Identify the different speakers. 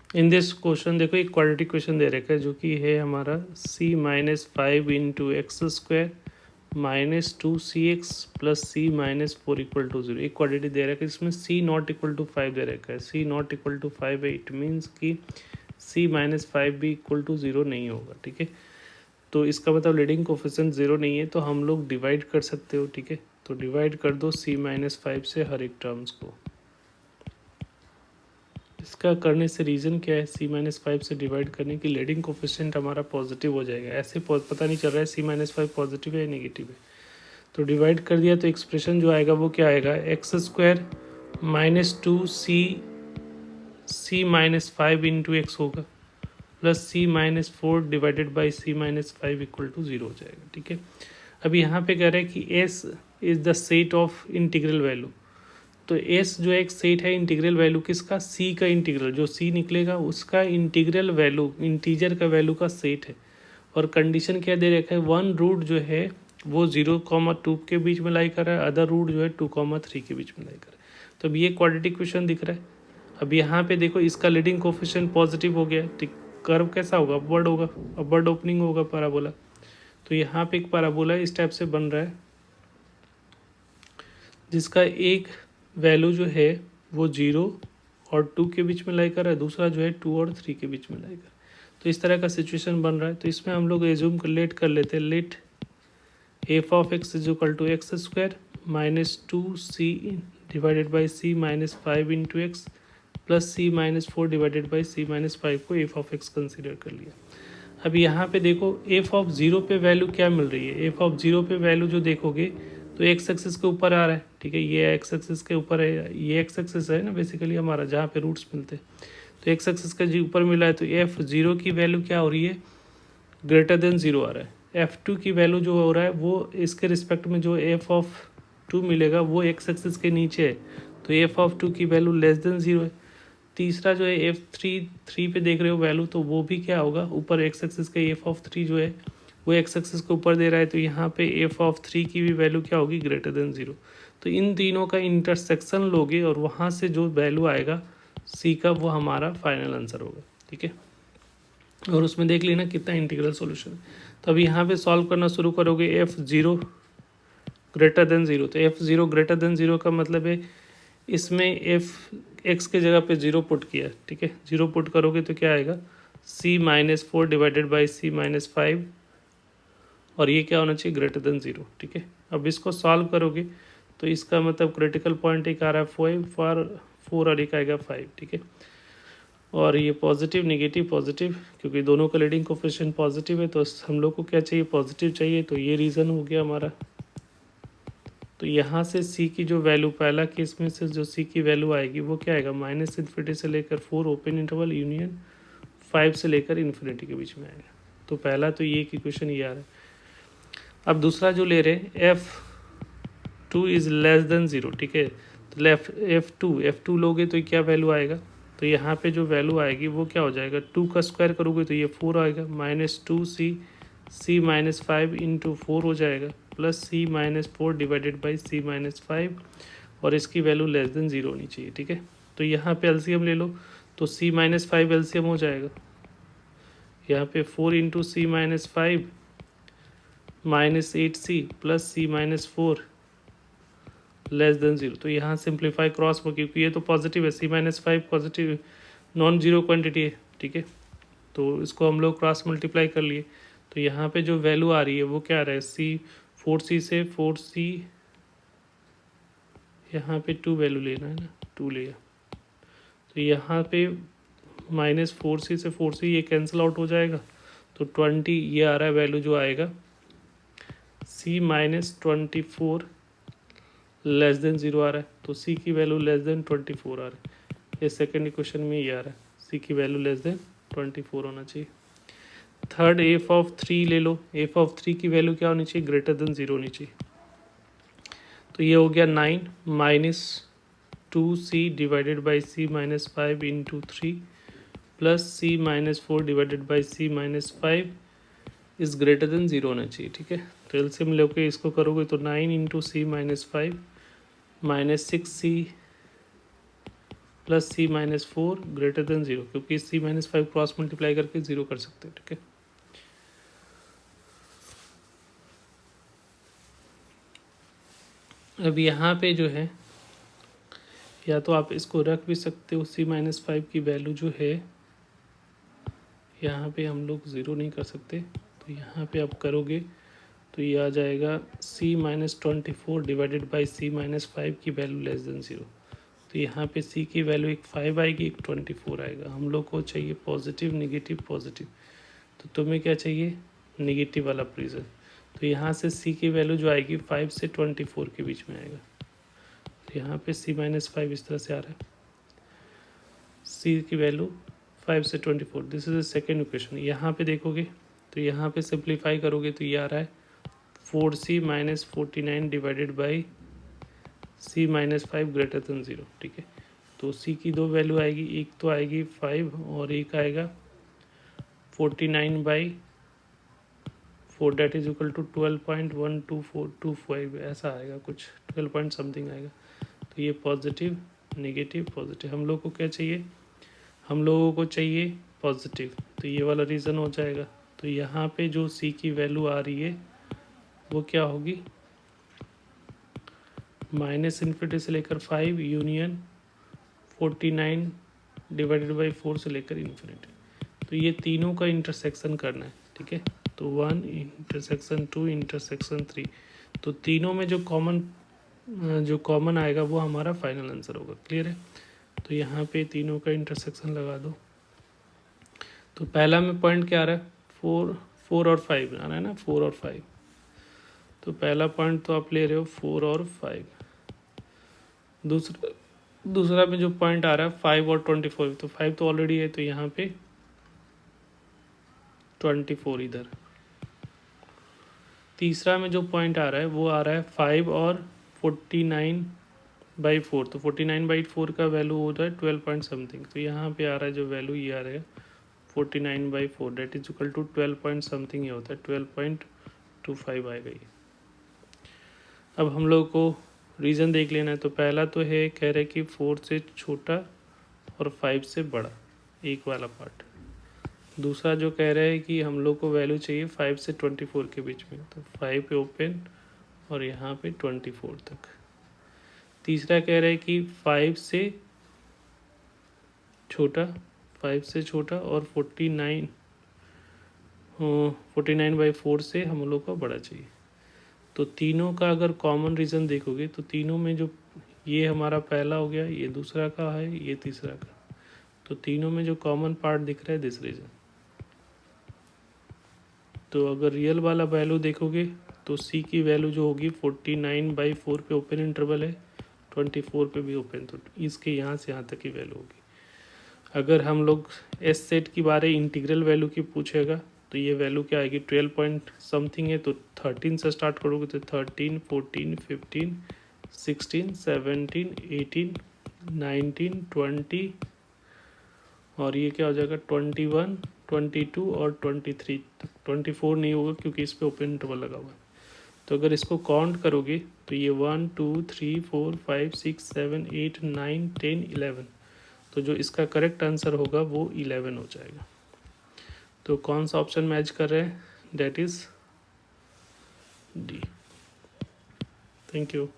Speaker 1: In this question देखो एक quadratic question दे रखा है जो कि है हमारा c minus five into x square minus two c x plus c minus four equal to zero. एक क्वाड्रेटिक दे रखा है इसमें c not equal to five दे रखा है, c not equal to five है, इट मीन्स कि c माइनस फाइव भी इक्वल टू जीरो नहीं होगा। ठीक है, तो इसका मतलब लीडिंग कोफिशिएंट जीरो नहीं है, तो हम लोग डिवाइड कर सकते हो। ठीक है, तो डिवाइड कर दो c माइनस फाइव से हर एक टर्म्स को। इसका करने से रीज़न क्या है, c माइनस फाइव से डिवाइड करने की लीडिंग कोफिशिएंट हमारा पॉजिटिव हो जाएगा। ऐसे पता नहीं चल रहा है c माइनस फाइव पॉजिटिव है या नेगेटिव है, तो डिवाइड कर दिया तो एक्सप्रेशन जो आएगा वो क्या आएगा, x square minus two c minus five into x होगा plus c minus four divided by c minus five equal to zero हो जाएगा। ठीक है, अब यहाँ पे कह रहा है कि S is the set of integral value, तो एस जो एक सेट है इंटीग्रल वैल्यू किसका, सी का इंटीग्रल, जो सी निकलेगा उसका इंटीग्रल वैल्यू इंटीजर का वैल्यू का सेट है। और कंडीशन क्या दे रखा है, वन रूट जो है वो 0,2 के बीच में लाई कर रहा है, अदर रूट जो है 2,3 के बीच में लाई कर रहा है। तो अब ये क्वाड्रेटिक क्वेश्चन दिख रहा है। अब यहाँ पे देखो इसका लीडिंग कोफिशिएंट पॉजिटिव हो गया, ठीक, कर्व कैसा होगा, अपवर्ड होगा, अपवर्ड ओपनिंग होगा पैराबोला। तो यहाँ पे एक पैराबोला इस टाइप से बन रहा है जिसका एक वैल्यू जो है वो 0 और 2 के बीच में लाई कर रहा है, दूसरा जो है 2 और 3 के बीच में लाई कर रहा है। तो इस तरह का सिचुएशन बन रहा है। तो इसमें हम लोग एज्यूम कर लेते हैं, let f of x is equal to x square minus two c divided by c minus five into x plus c minus four divided by c minus five को एफ ऑफ एक्स कंसिडर कर लिया। अब यहाँ पे देखो f of zero पे value क्या मिल रही है, एफ ऑफ जीरो पे वैल्यू जो देखोगे तो एक्स एक्सिस के ऊपर आ रहा है। ठीक है, ये एक्स एक्सिस के ऊपर है, ये एक्स एक्सिस है ना बेसिकली हमारा, जहाँ पे रूट्स मिलते हैं। तो एक्स एक्सिस का जी ऊपर मिला है, तो एफ जीरो की वैल्यू क्या हो रही है, ग्रेटर देन जीरो आ रहा है। एफ टू की वैल्यू जो हो रहा है वो इसके रिस्पेक्ट में जो एफ ऑफ टू मिलेगा वो एक्स एक्सिस के नीचे है, तो एफ ऑफ टू की वैल्यू लेस देन जीरो है। तीसरा जो है एफ थ्री पे देख रहे हो वैल्यू, तो वो भी क्या होगा, ऊपर एक्स एक्सिस का एफ ऑफ थ्री जो है वो एक्स एक्सिस के ऊपर दे रहा है, तो यहाँ पे एफ ऑफ थ्री की भी वैल्यू क्या होगी, ग्रेटर देन जीरो। तो इन तीनों का इंटरसेक्शन लोगे और वहाँ से जो वैल्यू आएगा सी का वो हमारा फाइनल आंसर होगा। ठीक है, और उसमें देख लेना कितना इंटीग्रल सॉल्यूशन है। तो अब यहाँ पे सॉल्व करना शुरू करोगे, f zero greater than zero, तो f zero greater than zero का मतलब है इसमें एफ एक्स के जगह पे जीरो पुट किया। ठीक है, जीरो पुट करोगे तो क्या आएगा, c minus four divided by c minus five, और ये क्या होना चाहिए, ग्रेटर देन जीरो। ठीक है, अब इसको सॉल्व करोगे तो इसका मतलब क्रिटिकल पॉइंट एक आ रहा है फाइव फॉर फोर और एक आएगा फाइव। ठीक है, और ये पॉजिटिव नेगेटिव पॉजिटिव, क्योंकि दोनों का लीडिंग कोफिशिएंट पॉजिटिव है तो हम लोग को क्या चाहिए, पॉजिटिव चाहिए, तो ये रीज़न हो गया हमारा। तो यहाँ से सी की जो वैल्यू, पहला केस में से जो सी की वैल्यू आएगी वो क्या आएगा, माइनस इन्फिनिटी से लेकर four open interval union five से लेकर इन्फिनिटी के बीच में आएगा। तो पहला तो ये इक्वेशन ये आ रहा है। अब दूसरा जो ले रहे हैं, F two is less than zero. ठीक है, तो एफ टू लोगे तो क्या वैल्यू आएगा, तो यहाँ पे जो वैल्यू आएगी वो क्या हो जाएगा, टू का स्क्वायर करोगे तो ये फोर आएगा, minus two c minus five into four हो जाएगा plus c minus four divided by c minus five, और इसकी वैल्यू लेस देन ज़ीरो होनी चाहिए। ठीक है, तो यहाँ पे एलसीएम ले लो, तो सी माइनस फाइव एलसीएम हो जाएगा, यहाँ पे four into c minus five minus eight c plus c minus four less than zero. तो यहाँ सिंप्लीफाई क्रॉस हो, क्योंकि ये तो पॉजिटिव है, c minus five positive non zero quantity है। ठीक है, तो इसको हम लोग क्रॉस मल्टीप्लाई कर लिए, तो यहाँ पे जो वैल्यू आ रही है वो क्या आ रहा है, सी फोर सी से फोर सी, यहाँ पे टू वैल्यू लेना है ना, टू लिया, तो यहाँ पे माइनस फोर सी से फोर सी ये कैंसिल आउट हो जाएगा, तो 20 ये आ रहा है वैल्यू जो आएगा, c minus 24 less than zero आ रहा है, तो सी की वैल्यू लेस देन 24 आ रहा है। ये सेकेंड इक्वेशन में ये आ रहा है, सी की वैल्यू लेस देन 24 होना चाहिए। थर्ड एफ ऑफ थ्री ले लो, एफ ऑफ थ्री की वैल्यू क्या होनी चाहिए, ग्रेटर देन ज़ीरो होनी चाहिए। तो ये हो गया 9 minus two c divided by c minus five into three plus c minus four divided by c minus five is greater than zero होना चाहिए। ठीक है, तो एलसीएम लेके इसको करोगे तो 9 into c minus five minus six c plus c minus 4 greater than 0, क्योंकि सी माइनस 5 क्रॉस मल्टीप्लाई करके 0 कर सकते हैं, ठीक है। अब यहाँ पे जो है, या तो आप इसको रख भी सकते हो, सी माइनस 5 की वैल्यू जो है यहाँ पे हम लोग 0 नहीं कर सकते, तो यहाँ पे आप करोगे तो ये आ जाएगा c minus 24 divided by c minus 5 की वैल्यू लेस देन 0। तो यहाँ पे सी की वैल्यू एक 5 आएगी, एक 24 आएगा। हम लोग को चाहिए पॉजिटिव नेगेटिव पॉजिटिव, तो तुम्हें क्या चाहिए, नेगेटिव वाला प्रिजन। तो यहाँ से सी की वैल्यू जो आएगी 5 से 24 के बीच में आएगा। तो यहाँ पे सी माइनस 5 इस तरह से आ रहा है, सी की वैल्यू 5 से 24, this is the second equation. यहाँ पे देखोगे तो यहाँ पे सिंप्लीफाई करोगे तो ये आ रहा है 4c minus 49 divided by c minus 5 greater than 0, ठीक है। तो सी की दो वैल्यू आएगी, एक तो आएगी 5 और एक आएगा 49 by 4, that is equal to 12.12425, ऐसा आएगा कुछ, 12 पॉइंट समथिंग आएगा। तो ये पॉजिटिव नेगेटिव पॉजिटिव, हम लोग को क्या चाहिए, हम लोगों को चाहिए पॉजिटिव, तो ये वाला रीज़न हो जाएगा। तो यहाँ पे जो सी की वैल्यू आ रही है वो क्या होगी, माइनस इन्फिनिटी से लेकर 5 यूनियन 49 डिवाइडेड बाई 4 से लेकर इन्फिनिटी। तो ये तीनों का इंटरसेक्शन करना है, ठीक है। तो 1 इंटरसेक्शन 2 इंटरसेक्शन 3, तो तीनों में जो कॉमन आएगा वो हमारा फाइनल आंसर होगा। क्लियर है। तो यहाँ पे तीनों का इंटरसेक्शन लगा दो। तो पहला में पॉइंट क्या आ रहा है, 4 और 5 आ रहा है ना, 4 और 5। तो पहला पॉइंट तो आप ले रहे हो 4 और 5। दूसरा में जो पॉइंट आ रहा है 5 और 24, तो 5 तो ऑलरेडी है, तो यहाँ पे 24 इधर। तीसरा में जो पॉइंट आ रहा है वो आ रहा है 5 और 49/4, तो 49/4 का वैल्यू होता है 12 पॉइंट समथिंग। तो यहाँ पे आ रहा है जो वैल्यू, ये आ रहा है 49/4, that is equal to 12 point something, ये होता है 12.25 आएगा ये। अब हम लोग को रीज़न देख लेना है। तो पहला तो है, कह रहे कि 4 से छोटा और 5 से बड़ा, एक वाला पार्ट। दूसरा जो कह रहा है कि हम लोग को वैल्यू चाहिए 5 से 24 के बीच में, तो 5 पे ओपन और यहाँ पे 24 तक। तीसरा कह रहा है कि 5 से छोटा और 49/4 से हम लोग को बड़ा चाहिए। तो तीनों का अगर कॉमन रीज़न देखोगे तो तीनों में जो, ये हमारा पहला हो गया, ये दूसरा का है, ये तीसरा का, तो तीनों में जो कॉमन पार्ट दिख रहा है दिस रीज़न। तो अगर रियल वाला वैल्यू देखोगे तो सी की वैल्यू जो होगी 49/4 पे ओपन इंटरवल है, 24 पे भी ओपन, तो इसके यहाँ से यहाँ तक की वैल्यू होगी। अगर हम लोग एस सेट की बारे इंटीग्रल वैल्यू की पूछेगा तो ये वैल्यू क्या आएगी, 12 पॉइंट समथिंग है, तो 13 से स्टार्ट करोगे तो 13, 14, 15, 16, 17, 18, 19, 20 और ये क्या हो जाएगा 21, 22 और 23 तक। 24 नहीं होगा क्योंकि इस पर ओपन इंटरवल लगा हुआ है। तो अगर इसको काउंट करोगे तो ये 1, 2, 3, 4, 5, 6, 7, 8, 9, 10, 11, तो जो इसका करेक्ट आंसर होगा वो 11 हो जाएगा। तो कौन सा ऑप्शन मैच कर रहे हैं, that is D. Thank you.